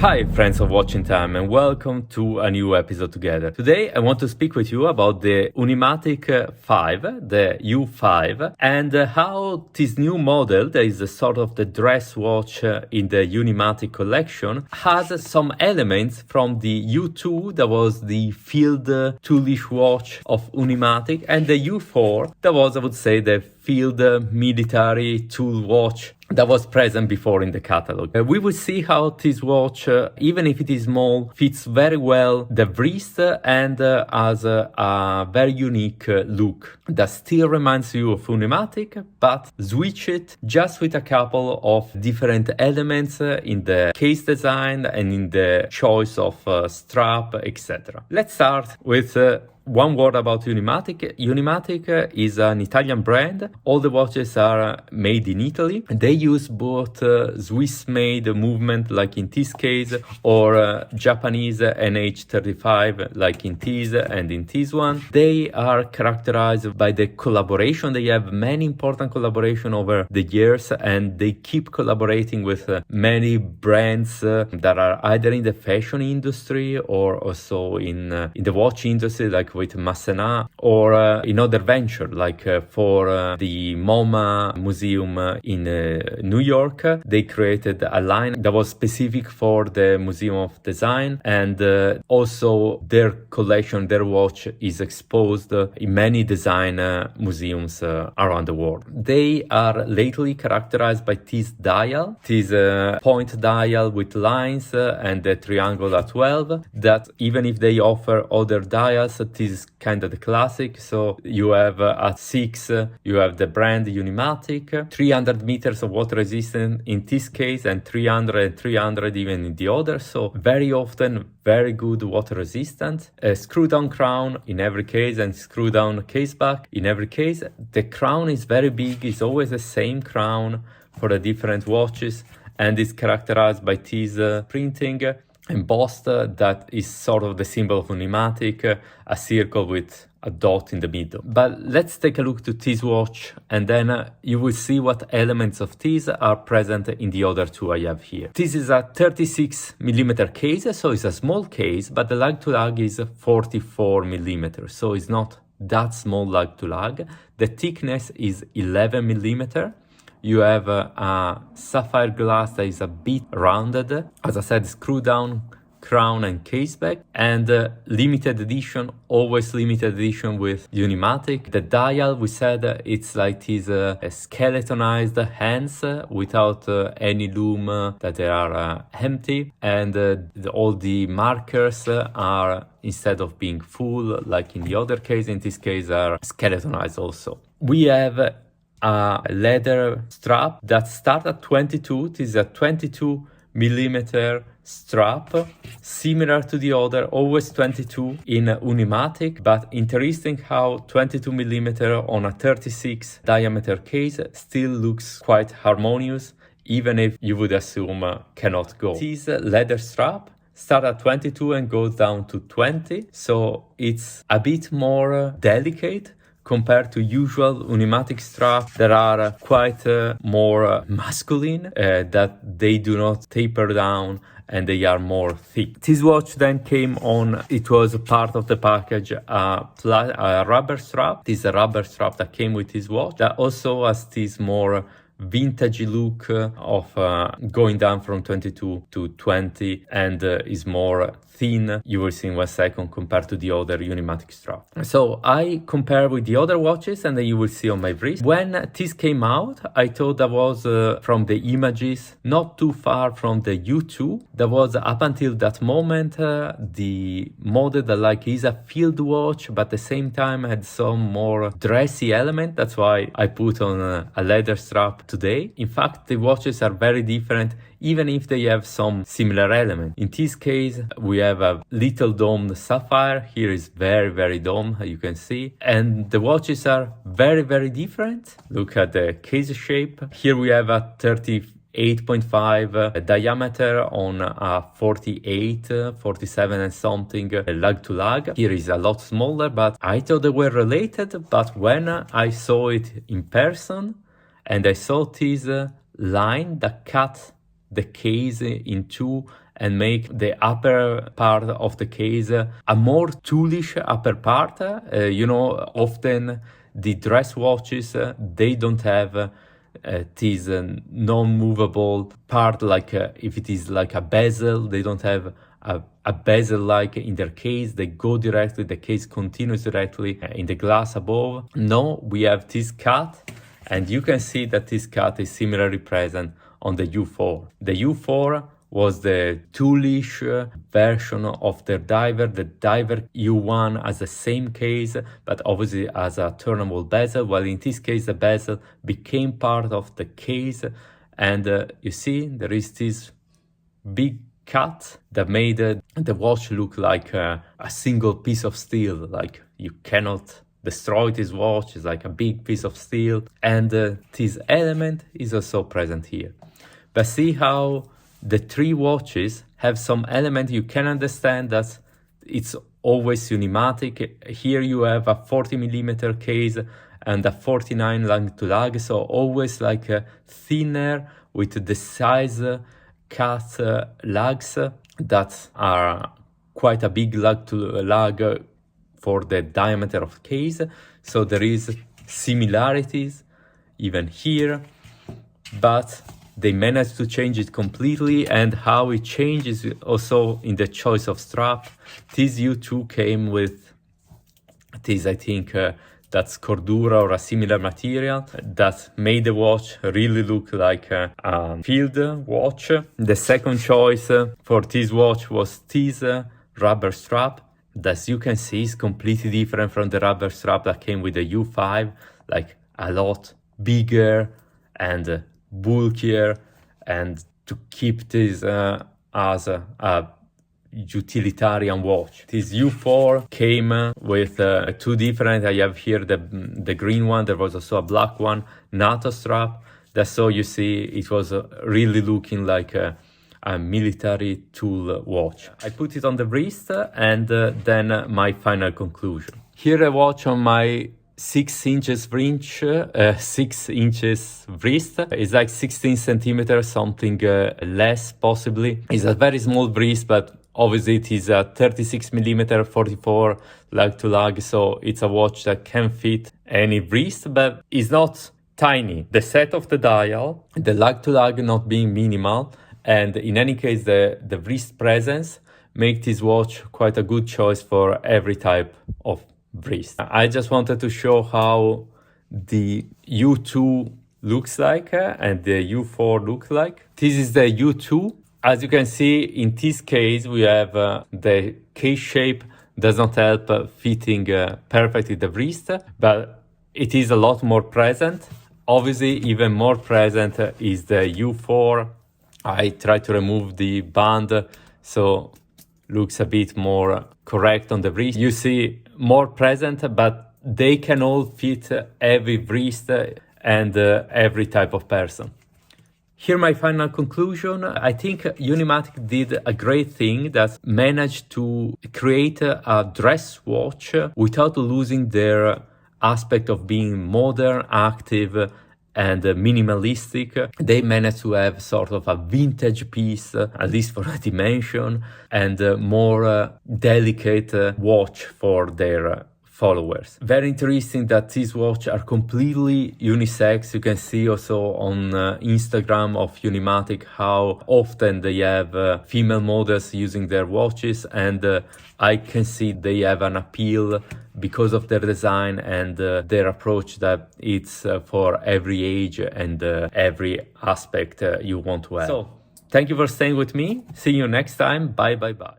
Hi friends of Watching Time and welcome to a new episode together. Today I want to speak with you about the Unimatic 5, the U5, and how this new model, that is a sort of the dress watch in the Unimatic collection, has some elements from the U2, that was the field toolish watch of Unimatic, and the U4, that was, I would say, the field military tool watch that was present before in the catalog. We will see how this watch, even if it is small, fits very well the wrist and has a very unique look that still reminds you of Unimatic, but switch it just with a couple of different elements in the case design and in the choice of strap, etc. Let's start with one word about Unimatic. Unimatic is an Italian brand. All the watches are made in Italy. They use both Swiss-made movement, like in this case, or Japanese NH35, like in this and in this one. They are characterized by the collaboration. They have many important collaboration over the years, and they keep collaborating with many brands that are either in the fashion industry or also in the watch industry, like with Massenat, or in other venture, like for the MoMA museum in New York. They created a line that was specific for the Museum of Design, and also their collection, their watch, is exposed in many design museums around the world. They are lately characterized by this dial, this point dial with lines and the triangle at 12, that even if they offer other dials, this is kind of the classic. So you have at 6, you have the brand Unimatic, 300 meters of water resistance in this case, and 300 even in the other. So very often very good water resistant. A screw down crown in every case and screw down case back in every case. The crown is very big. It's always the same crown for the different watches, and it's characterized by this printing embossed that is sort of the symbol of Unimatic, a circle with a dot in the middle. But let's take a look to this watch, and then you will see what elements of this are present in the other two I have here. This is a 36mm case, so it's a small case, but the lug to lug is 44mm, so it's not that small lug to lug. The thickness is 11mm. You have a sapphire glass that is a bit rounded. As I said, screw down crown and case back, and limited edition, always limited edition with Unimatic. The dial, we said, it's like these skeletonized hands without any loom, that they are empty, and all the markers are, instead of being full like in the other case, in this case are skeletonized also. We have a leather strap that starts at 22. This is a 22mm strap, similar to the other, always 22 in Unimatic, but interesting how 22mm on a 36 diameter case still looks quite harmonious, even if you would assume cannot go. This leather strap starts at 22 and goes down to 20, so it's a bit more delicate compared to usual Unimatic straps that are quite more masculine, that they do not taper down and they are more thick. This watch then came on, it was a part of the package, a rubber strap. This is a rubber strap that came with this watch that also has this more vintage look of going down from 22 to 20, and is more thin. You will see in 1 second compared to the other Unimatic strap. So I compare with the other watches, and then you will see on my wrist. When this came out, I thought that was from the images not too far from the U2. That was up until that moment the model that like is a field watch, but at the same time had some more dressy element. That's why I put on a leather strap today. In fact, the watches are very different, even if they have some similar elements. In this case, we have a little domed sapphire. Here is very, very domed, you can see. And the watches are very, very different. Look at the case shape. Here we have a 38.5 diameter on a 48, 47 and something lug to lug. Here is a lot smaller, but I thought they were related. But when I saw it in person and I saw this line that cut the case in two and make the upper part of the case a more toolish upper part. Often the dress watches, they don't have this non-movable part, like if it is like a bezel, they don't have a bezel like in their case. They go directly, the case continues directly in the glass above. No, we have this cut, and you can see that this cut is similarly present on the U4. The U4 was the toolish version of the diver. The diver U1 has the same case, but obviously has a turnable bezel, while in this case the bezel became part of the case. And you see there is this big cut that made the watch look like a single piece of steel, like you cannot destroy this watch. It's like a big piece of steel, and this element is also present here. But see how the three watches have some element you can understand that it's always Unimatic. Here you have a 40mm case and a 49 lug to lug, so always like a thinner with the size cut lugs that are quite a big lug to lug for the diameter of the case. So there is similarities even here, but they managed to change it completely, and how it changes also in the choice of strap. This U2 came with this, I think, that's Cordura or a similar material that made the watch really look like a field watch. The second choice for this watch was this rubber strap. As you can see, is completely different from the rubber strap that came with the U5, like a lot bigger and bulkier, and to keep this as a utilitarian watch. This U4 came with two different. I have here the green one. There was also a black one, NATO strap. That's so you see it was really looking like a military tool watch. I put it on the wrist, and then my final conclusion. Here a watch on my 6 inches wrist, 6 inches wrist. It's like 16 centimeters, something less possibly. It's a very small wrist, but obviously it is a 36mm 44 lug to lug, so it's a watch that can fit any wrist, but it's not tiny. The set of the dial, the lug to lug not being minimal, and in any case the wrist presence make this watch quite a good choice for every type of wrist. I just wanted to show how the U2 looks like and the U4 looks like. This is the U2. As you can see, in this case we have the case shape does not help fitting perfectly the wrist, but it is a lot more present. Obviously even more present is the U4. I try to remove the band so looks a bit more correct on the wrist. You see more present, but they can all fit every wrist and every type of person. Here my final conclusion. I think Unimatic did a great thing that managed to create a dress watch without losing their aspect of being modern, active, and minimalistic. They managed to have sort of a vintage piece, at least for a dimension, and a more delicate watch for their followers. Very interesting that these watches are completely unisex. You can see also on Instagram of Unimatic how often they have female models using their watches, and I can see they have an appeal because of their design and their approach that it's for every age and every aspect you want to have. So, thank you for staying with me. See you next time. Bye, bye, bye.